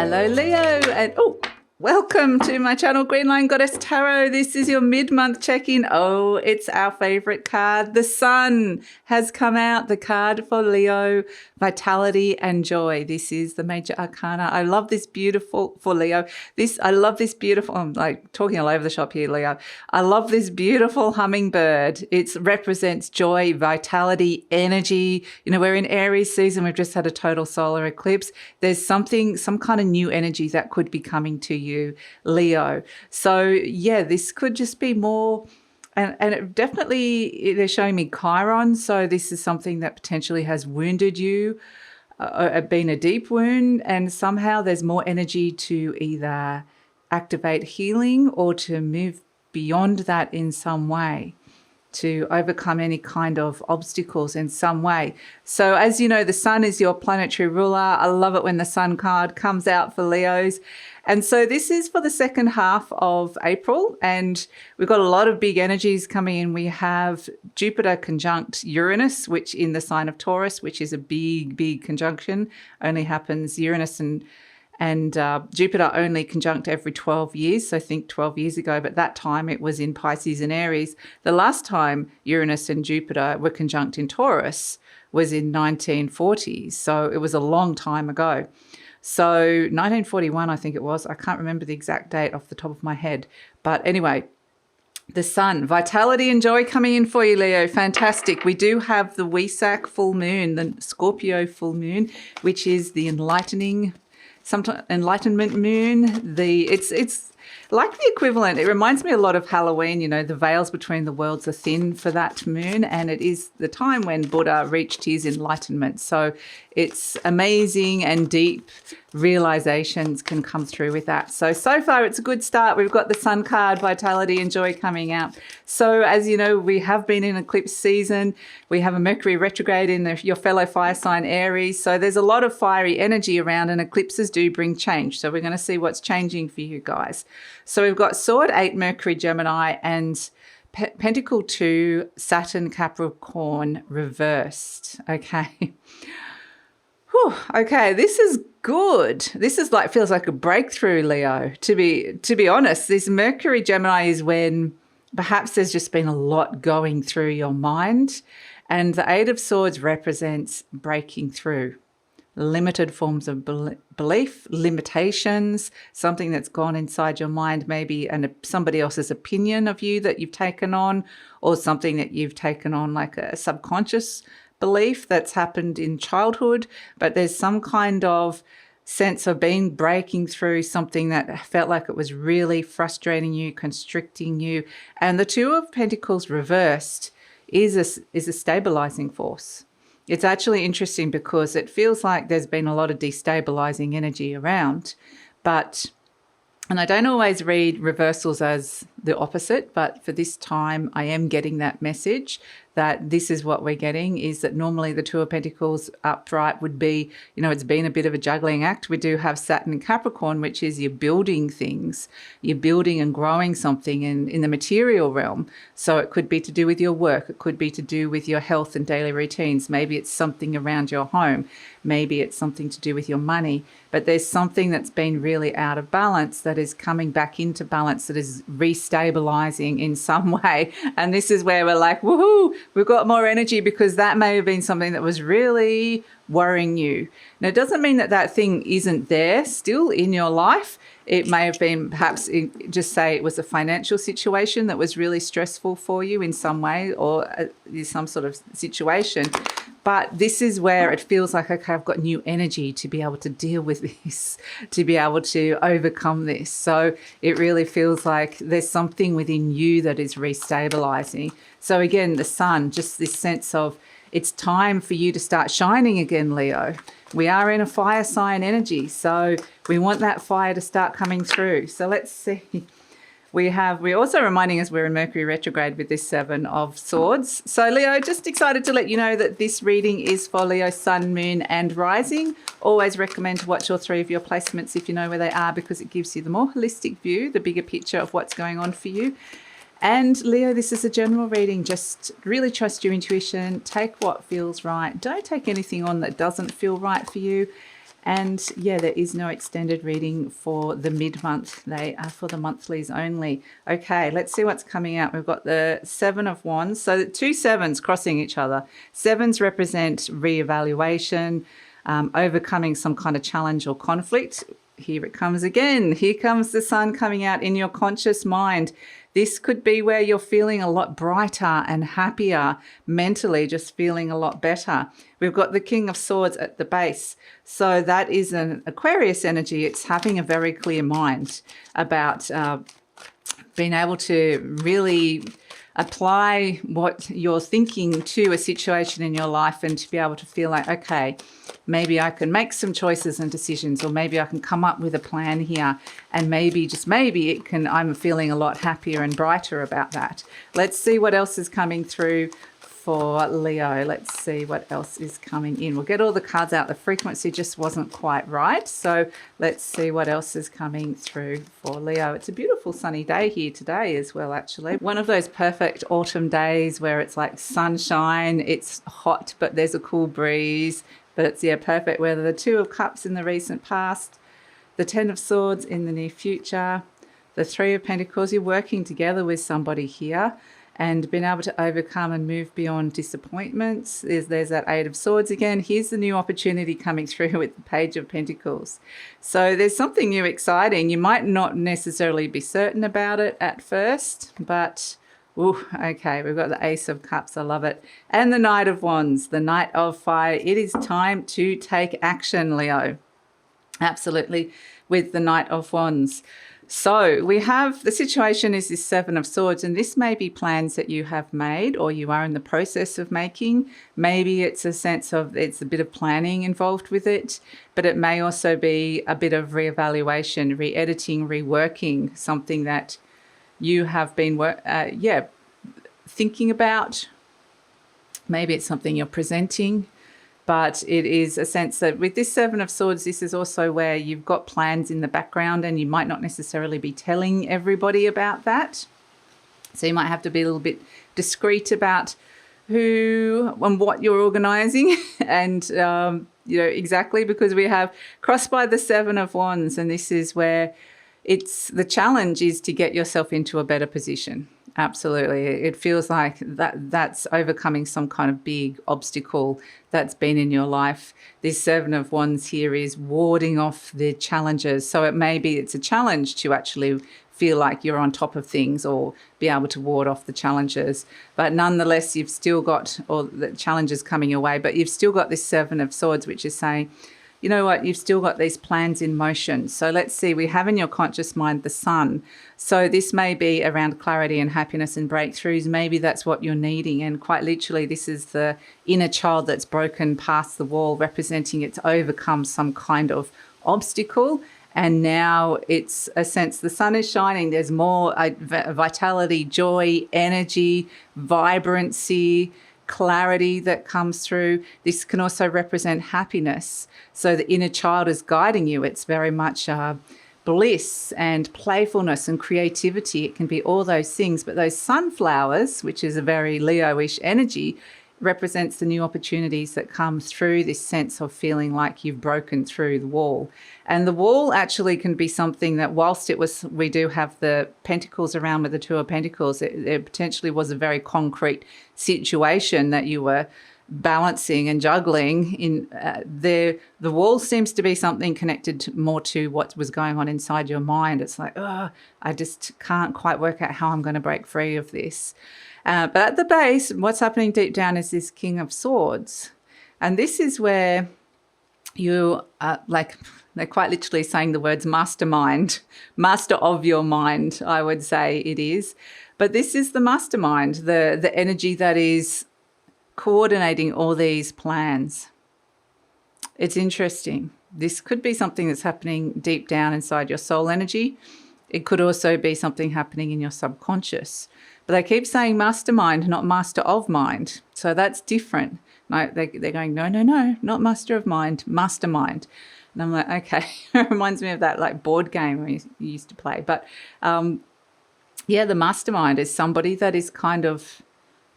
Hello, Leo, and welcome to my channel, GreenLion Goddess Tarot. This is your mid-month check-in. Oh, it's our favorite card. The Sun has come out, the card for Leo, vitality and joy. This is the major arcana. I love this beautiful, for Leo, I love this beautiful, I'm like talking all over the shop here, Leo. I love this beautiful hummingbird. It represents joy, vitality, energy. You know, we're in Aries season. We've just had a total solar eclipse. There's some kind of new energy that could be coming to you, Leo. So yeah, this could just be more, and it definitely, they're showing me Chiron. So this is something that potentially has wounded you, been a deep wound, and somehow there's more energy to either activate healing or to move beyond that in some way, to overcome any kind of obstacles in some way. So as you know, the Sun is your planetary ruler. I love it when the Sun card comes out for Leos. And so this is for the second half of April, and we've got a lot of big energies coming in. We have Jupiter conjunct Uranus, which in the sign of Taurus, which is a big, big conjunction. Only happens, Uranus and Jupiter only conjunct every 12 years. So think 12 years ago, but that time it was in Pisces and Aries. The last time Uranus and Jupiter were conjunct in Taurus was in 1940s. So it was a long time ago. So 1941, I think it was. I can't remember the exact date off the top of my head. But anyway, the Sun, vitality and joy coming in for you, Leo. Fantastic. We do have the Wesak full moon, the Scorpio full moon, which is the enlightenment moon. It's like the equivalent. It reminds me a lot of Halloween. You know, the veils between the worlds are thin for that moon, and it is the time when Buddha reached his enlightenment. So it's amazing, and deep realizations can come through with that. So far it's a good start. We've got the Sun card, vitality and joy coming out. So as you know, we have been in eclipse season. We have a Mercury retrograde in your fellow fire sign Aries. So there's a lot of fiery energy around, and eclipses do bring change. So we're going to see what's changing for you guys. So we've got Sword 8 Mercury Gemini and Pentacle 2 Saturn Capricorn reversed. Okay. Whew, okay, this is good. This is like, feels like a breakthrough, Leo. To be honest, this Mercury Gemini is when perhaps there's just been a lot going through your mind, and the Eight of Swords represents breaking through limited forms of belief, limitations, something that's gone inside your mind, maybe somebody else's opinion of you that you've taken on, or something that you've taken on like a subconscious belief that's happened in childhood. But there's some kind of sense of breaking through something that felt like it was really frustrating you, constricting you. And the Two of Pentacles reversed is a stabilizing force. It's actually interesting because it feels like there's been a lot of destabilizing energy around, and I don't always read reversals as the opposite, but for this time I am getting that message that this is what we're getting, is that normally the Two of Pentacles upright would be, you know, it's been a bit of a juggling act. We do have Saturn and Capricorn, which is you're building things, you're building and growing something in the material realm. So it could be to do with your work. It could be to do with your health and daily routines. Maybe it's something around your home. Maybe it's something to do with your money. But there's something that's been really out of balance that is coming back into balance, that is restabilizing in some way. And this is where we're like, woohoo, we've got more energy, because that may have been something that was really worrying you. Now, it doesn't mean that that thing isn't there still in your life. It may have been, perhaps, just say it was a financial situation that was really stressful for you in some way, or some sort of situation. But this is where it feels like, okay, I've got new energy to be able to deal with this, to be able to overcome this. So it really feels like there's something within you that is restabilizing. So again, the Sun, just this sense of it's time for you to start shining again, Leo. We are in a fire sign energy, so we want that fire to start coming through. So let's see. We're also reminding us we're in Mercury retrograde with this Seven of Swords. So Leo, just excited to let you know that this reading is for Leo, Sun, Moon and Rising. Always recommend to watch all three of your placements if you know where they are, because it gives you the more holistic view, the bigger picture of what's going on for you. And Leo, this is a general reading. Just really trust your intuition. Take what feels right. Don't take anything on that doesn't feel right for you. And yeah, there is no extended reading for the mid-month. They are for the monthlies only. Okay, let's see what's coming out. We've got the Seven of Wands. So the two sevens crossing each other. Sevens represent reevaluation, overcoming some kind of challenge or conflict. Here it comes again. Here comes the sun coming out in your conscious mind. This could be where you're feeling a lot brighter and happier mentally, just feeling a lot better. We've got the King of Swords at the base. So that is an Aquarius energy. It's having a very clear mind about being able to really apply what you're thinking to a situation in your life and to be able to feel like, okay, maybe I can make some choices and decisions, or maybe I can come up with a plan here, and maybe, just maybe, I'm feeling a lot happier and brighter about that. Let's see what else is coming through for Leo. Let's see what else is coming in. We'll get all the cards out. The frequency just wasn't quite right. So let's see what else is coming through for Leo. It's a beautiful sunny day here today as well, actually. One of those perfect autumn days where it's like sunshine, it's hot, but there's a cool breeze. But it's, yeah, perfect weather. The Two of Cups in the recent past, the Ten of Swords in the near future, the Three of Pentacles. You're working together with somebody here and being able to overcome and move beyond disappointments. There's that Eight of Swords again. Here's the new opportunity coming through with the Page of Pentacles. So there's something new exciting. You might not necessarily be certain about it at first, but ooh, okay, we've got the Ace of Cups. I love it. And the Knight of Wands, the Knight of Fire. It is time to take action, Leo. Absolutely, with the Knight of Wands. So we have, the situation is this Seven of Swords, and this may be plans that you have made or you are in the process of making. Maybe it's a sense of, it's a bit of planning involved with it, but it may also be a bit of reevaluation, re-editing, reworking, something that you have been thinking about. Maybe it's something you're presenting, but it is a sense that with this Seven of Swords, this is also where you've got plans in the background and you might not necessarily be telling everybody about that. So you might have to be a little bit discreet about who and what you're organizing and, exactly, because we have crossed by the Seven of Wands, and this is where it's the challenge is to get yourself into a better position. Absolutely. It feels like that's overcoming some kind of big obstacle that's been in your life. This Seven of Wands here is warding off the challenges. So it's a challenge to actually feel like you're on top of things or be able to ward off the challenges. But nonetheless, you've still got all the challenges coming your way, but you've still got this Seven of Swords, which is saying, you know what, you've still got these plans in motion. So let's see, we have in your conscious mind the sun. So this may be around clarity and happiness and breakthroughs. Maybe that's what you're needing. And quite literally, this is the inner child that's broken past the wall, representing it's overcome some kind of obstacle. And now it's a sense the sun is shining. There's more vitality, joy, energy, vibrancy, clarity that comes through. This can also represent happiness. So the inner child is guiding you. It's very much bliss and playfulness and creativity. It can be all those things. But those sunflowers, which is a very Leo-ish energy, represents the new opportunities that come through this sense of feeling like you've broken through the wall. And the wall actually can be something that whilst we do have the pentacles around with the Two of Pentacles, it potentially was a very concrete situation that you were balancing and juggling in. The wall seems to be something connected more to what was going on inside your mind. It's like, oh, I just can't quite work out how I'm going to break free of this. But at the base, what's happening deep down is this King of Swords. And this is where you they're quite literally saying the words mastermind, master of your mind, I would say it is. But this is the mastermind, the energy that is coordinating all these plans. It's interesting. This could be something that's happening deep down inside your soul energy. It could also be something happening in your subconscious. But they keep saying mastermind, not master of mind. So that's different. No, they're going, no, not master of mind, mastermind. And I'm like, okay, it reminds me of that like board game we used to play. But yeah, the mastermind is somebody that is kind of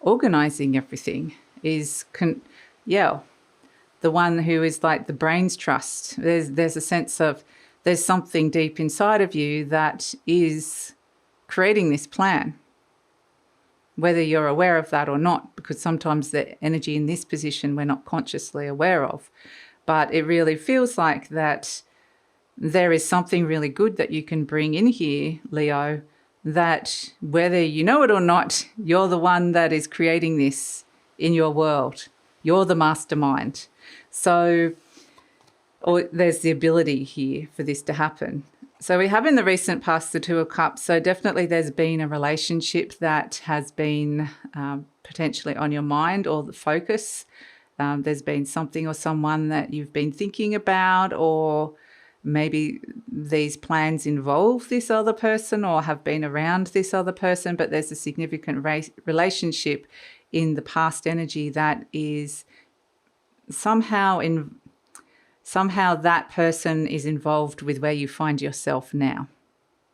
organizing everything. The the one who is like the brain's trust. There's a sense of there's something deep inside of you that is creating this plan, whether you're aware of that or not, because sometimes the energy in this position we're not consciously aware of. But it really feels like that there is something really good that you can bring in here, Leo, that whether you know it or not, you're the one that is creating this in your world. You're the mastermind. So there's the ability here for this to happen. So we have in the recent past the Two of Cups. So definitely there's been a relationship that has been potentially on your mind or the focus. There's been something or someone that you've been thinking about, or maybe these plans involve this other person or have been around this other person, but there's a significant relationship in the past energy that is somehow that person is involved with where you find yourself now.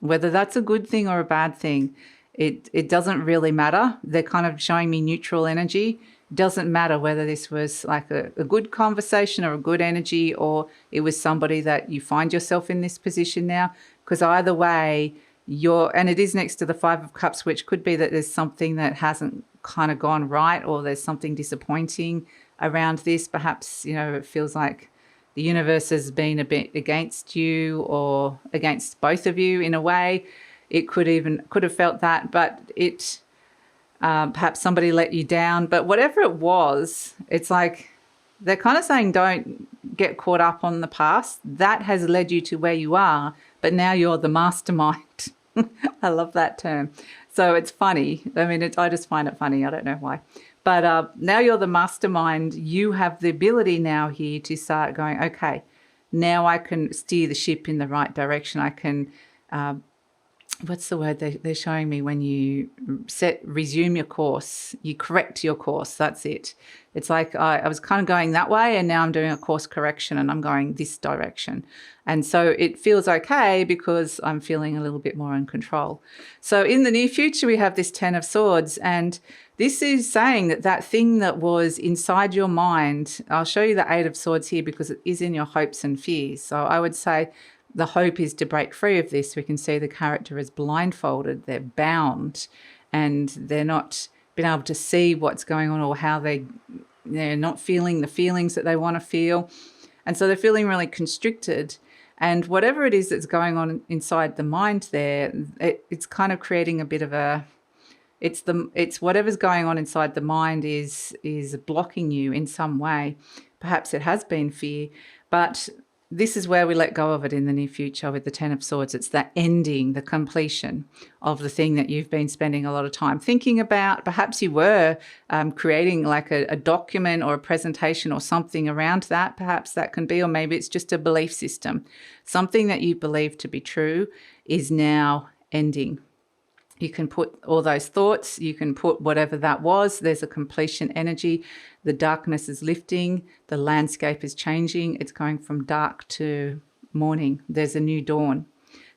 Whether that's a good thing or a bad thing, it doesn't really matter. They're kind of showing me neutral energy. It doesn't matter whether this was like a good conversation or a good energy, or it was somebody that you find yourself in this position now, because either way, and it is next to the Five of Cups, which could be that there's something that hasn't kind of gone right, or there's something disappointing around this. Perhaps, it feels like the universe has been a bit against you or against both of you in a way. It could have felt that, but perhaps somebody let you down. But whatever it was, it's like they're kind of saying don't get caught up on the past. That has led you to where you are, but now you're the mastermind. I love that term. So it's funny. I mean, I just find it funny. I don't know why. But now you're the mastermind. You have the ability now here to start going, okay, now I can steer the ship in the right direction. I can, what's the word they're showing me when you resume your course, you correct your course. That's it. It's like I was kind of going that way, and now I'm doing a course correction and I'm going this direction. And so it feels okay because I'm feeling a little bit more in control. So in the near future, we have this Ten of Swords, and this is saying that thing that was inside your mind, I'll show you the Eight of Swords here because it is in your hopes and fears. So I would say the hope is to break free of this. We can see the character is blindfolded, they're bound, and they're not being able to see what's going on, or how they're not feeling the feelings that they want to feel. And so they're feeling really constricted. And whatever it is that's going on inside the mind there, it's kind of creating a bit of a, it's whatever's going on inside the mind is blocking you in some way. Perhaps it has been fear, but this is where we let go of it in the near future with the Ten of Swords. It's that ending, the completion of the thing that you've been spending a lot of time thinking about. Perhaps you were creating like a document or a presentation or something around that. Perhaps that can be, or maybe it's just a belief system. Something that you believe to be true is now ending. You can put all those thoughts, you can put whatever that was. There's a completion energy. The darkness is lifting. The landscape is changing. It's going from dark to morning. There's a new dawn.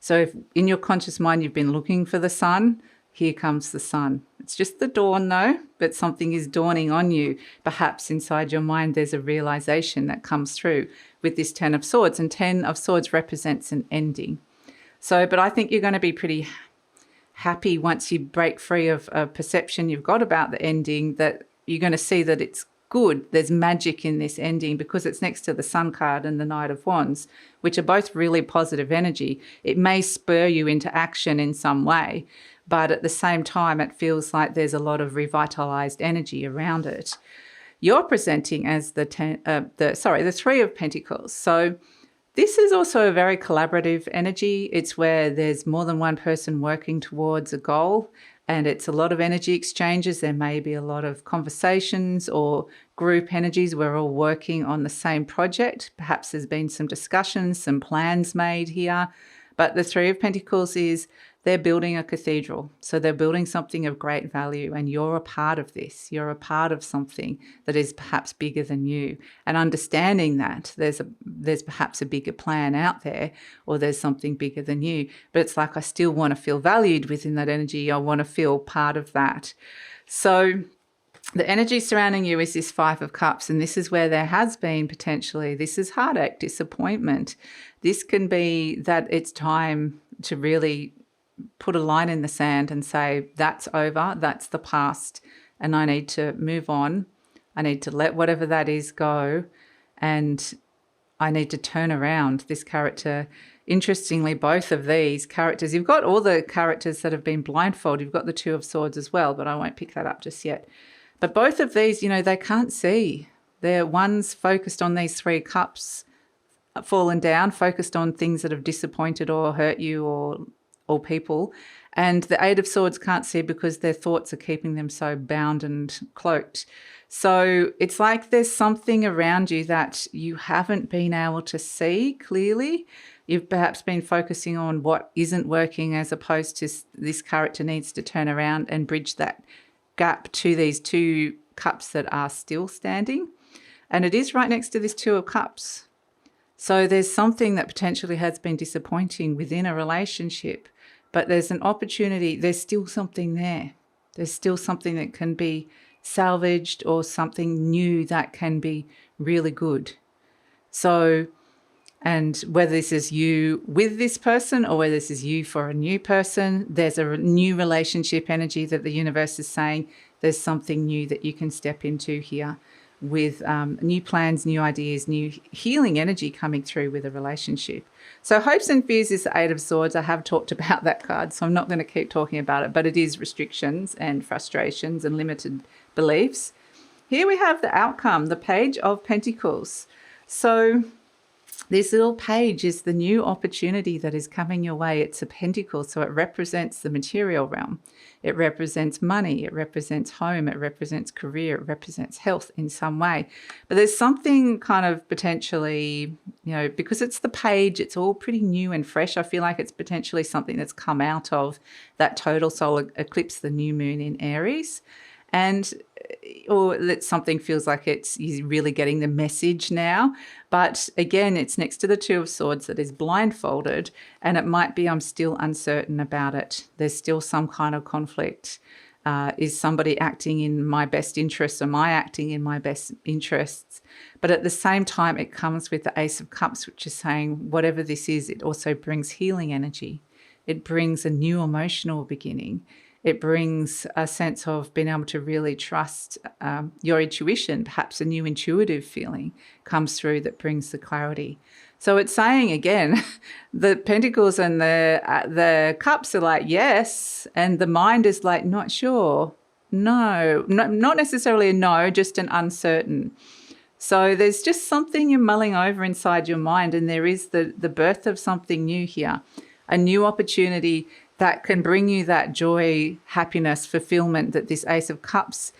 So if in your conscious mind you've been looking for the sun, here comes the sun. It's just the dawn though, but something is dawning on you. Perhaps inside your mind there's a realization that comes through with this Ten of Swords. And Ten of Swords represents an ending. So, but I think you're going to be pretty happy once you break free of a perception you've got about the ending, that you're going to see that it's good. There's magic in this ending because it's next to the Sun card and the Knight of Wands, which are both really positive energy. It may spur you into action in some way, but at the same time, it feels like there's a lot of revitalized energy around it. You're presenting as the Three of Pentacles. So this is also a very collaborative energy. It's where there's more than one person working towards a goal, and it's a lot of energy exchanges. There may be a lot of conversations or group energies. We're all working on the same project. Perhaps there's been some discussions, some plans made here. But the Three of Pentacles is they're building a cathedral. So they're building something of great value, and you're a part of this. You're a part of something that is perhaps bigger than you. And understanding that there's perhaps a bigger plan out there, or there's something bigger than you. But it's like, I still want to feel valued within that energy. I want to feel part of that. So The energy surrounding you is this Five of Cups, and this is where there has been potentially, this is heartache, disappointment. This can be that it's time to really put a line in the sand and say, that's over, that's the past, and I need to move on. I need to let whatever that is go, and I need to turn around this character. Interestingly, both of these characters, you've got all the characters that have been blindfolded. You've got the Two of Swords as well, but I won't pick that up just yet. But both of these, you know, they can't see. They're one's focused on these Three Cups fallen down, focused on things that have disappointed or hurt you or people. And the Eight of Swords can't see because their thoughts are keeping them so bound and cloaked. So it's like there's something around you that you haven't been able to see clearly. You've perhaps been focusing on what isn't working, as opposed to this character needs to turn around and bridge that gap to these two cups that are still standing. And it is right next to this Two of Cups. So there's something that potentially has been disappointing within a relationship, but there's an opportunity. There's still something there. There's still something that can be salvaged, or something new that can be really good. So, and whether this is you with this person or whether this is you for a new person, there's a new relationship energy that the universe is saying there's something new that you can step into here, with new plans, new ideas, new healing energy coming through with a relationship. So hopes and fears is the Eight of Swords. I have talked about that card, so I'm not going to keep talking about it, but it is restrictions and frustrations and limited beliefs. Here we have the outcome, the Page of Pentacles. So this little page is the new opportunity that is coming your way. It's a pentacle, so it represents the material realm. It represents money. It represents home. It represents career. It represents health in some way. But there's something kind of potentially, you know, because it's the page, it's all pretty new and fresh. I feel like it's potentially something that's come out of that total solar eclipse, the new moon in Aries. And or that something feels like you're really getting the message now. But again, it's next to the Two of Swords that is blindfolded, and it might be I'm still uncertain about it. There's still some kind of conflict. Is somebody acting in my best interests? Am I acting in my best interests? But at the same time, it comes with the Ace of Cups, which is saying whatever this is, it also brings healing energy. It brings a new emotional beginning. It brings a sense of being able to really trust your intuition. Perhaps a new intuitive feeling comes through that brings the clarity. So it's saying, again, the pentacles and the cups are like, yes, and the mind is like, not sure. No, not necessarily a no, just an uncertain. So there's just something you're mulling over inside your mind, and there is the birth of something new here, a new opportunity that can bring you that joy, happiness, fulfillment that this Ace of Cups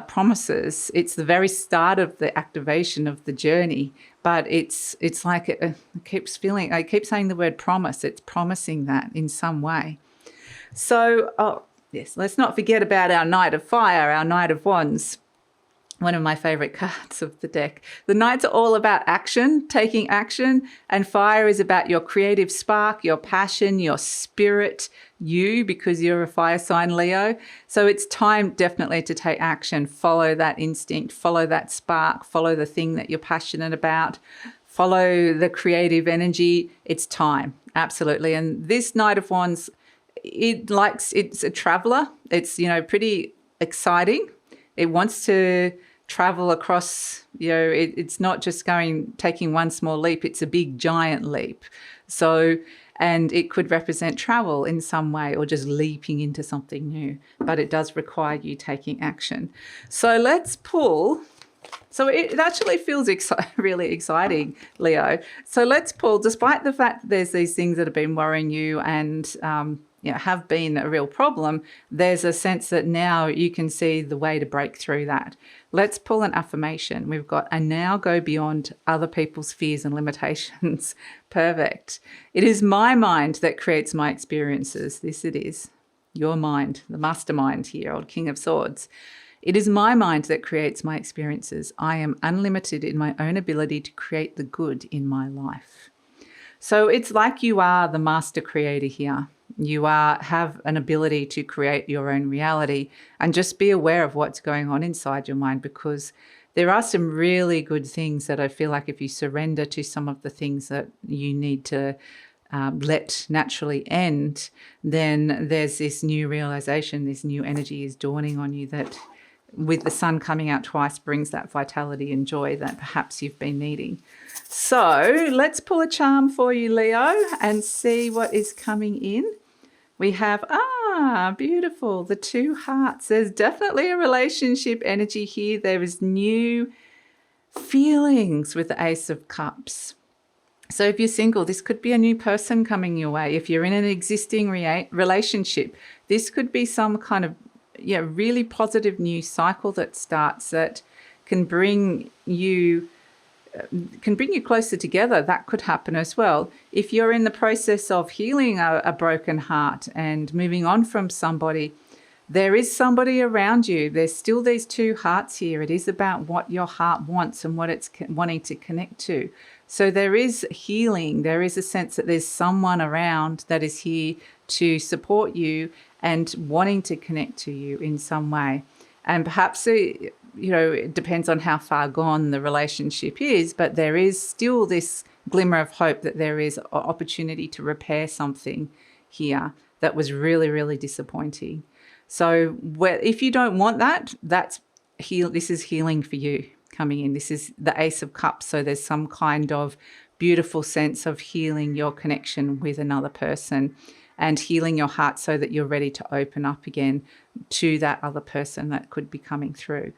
promises. It's the very start of the activation of the journey, but it's like it keeps feeling, I keep saying the word promise. It's promising that in some way. So, oh yes, let's not forget about our Knight of Fire, our Knight of Wands. One of my favorite cards of the deck. The Knights are all about action, taking action, and fire is about your creative spark, your passion, your spirit, you, because you're a fire sign, Leo. So it's time definitely to take action, follow that instinct, follow that spark, follow the thing that you're passionate about, follow the creative energy. It's time, absolutely. And this Knight of Wands, it's a traveler. It's, you know, pretty exciting. It wants to travel across, you know, it's not just taking one small leap, it's a big giant leap. So, and it could represent travel in some way or just leaping into something new, but it does require you taking action. So let's pull. So it actually feels really exciting, Leo. So let's pull, despite the fact that there's these things that have been worrying you and have been a real problem, there's a sense that now you can see the way to break through that. Let's pull an affirmation. We've got, I now go beyond other people's fears and limitations. Perfect. It is my mind that creates my experiences. This it is. Your mind, the mastermind here, old King of Swords. It is my mind that creates my experiences. I am unlimited in my own ability to create the good in my life. So it's like you are the master creator here. You have an ability to create your own reality, and just be aware of what's going on inside your mind, because there are some really good things that I feel like if you surrender to some of the things that you need to let naturally end, then there's this new realization, this new energy is dawning on you that with the sun coming out twice brings that vitality and joy that perhaps you've been needing. So let's pull a charm for you, Leo, and see what is coming in. We have, beautiful, the 2 hearts. There's definitely a relationship energy here. There is new feelings with the Ace of Cups. So if you're single, this could be a new person coming your way. If you're in an existing relationship, this could be some kind of really positive new cycle that starts that can bring you closer together. That could happen as well. If you're in the process of healing a broken heart and moving on from somebody, there is somebody around you. There's still these 2 hearts here. It is about what your heart wants and what it's wanting to connect to. So there is healing. There is a sense that there's someone around that is here to support you and wanting to connect to you in some way. And perhaps, it depends on how far gone the relationship is, but there is still this glimmer of hope that there is an opportunity to repair something here that was really, really disappointing. So if you don't want that, this is healing for you coming in. This is the Ace of Cups. So there's some kind of beautiful sense of healing your connection with another person and healing your heart so that you're ready to open up again to that other person that could be coming through.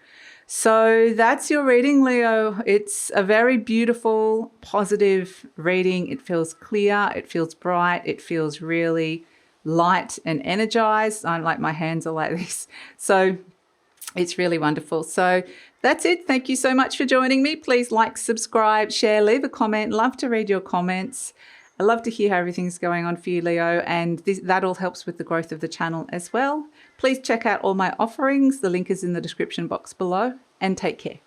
So that's your reading, Leo. It's a very beautiful, positive reading. It feels clear. It feels bright. It feels really light and energized. I'm like, my hands are like this. So it's really wonderful. So that's it. Thank you so much for joining me. Please like, subscribe, share, leave a comment. Love to read your comments. I love to hear how everything's going on for you, Leo, and that all helps with the growth of the channel as well. Please check out all my offerings. The link is in the description box below, and take care.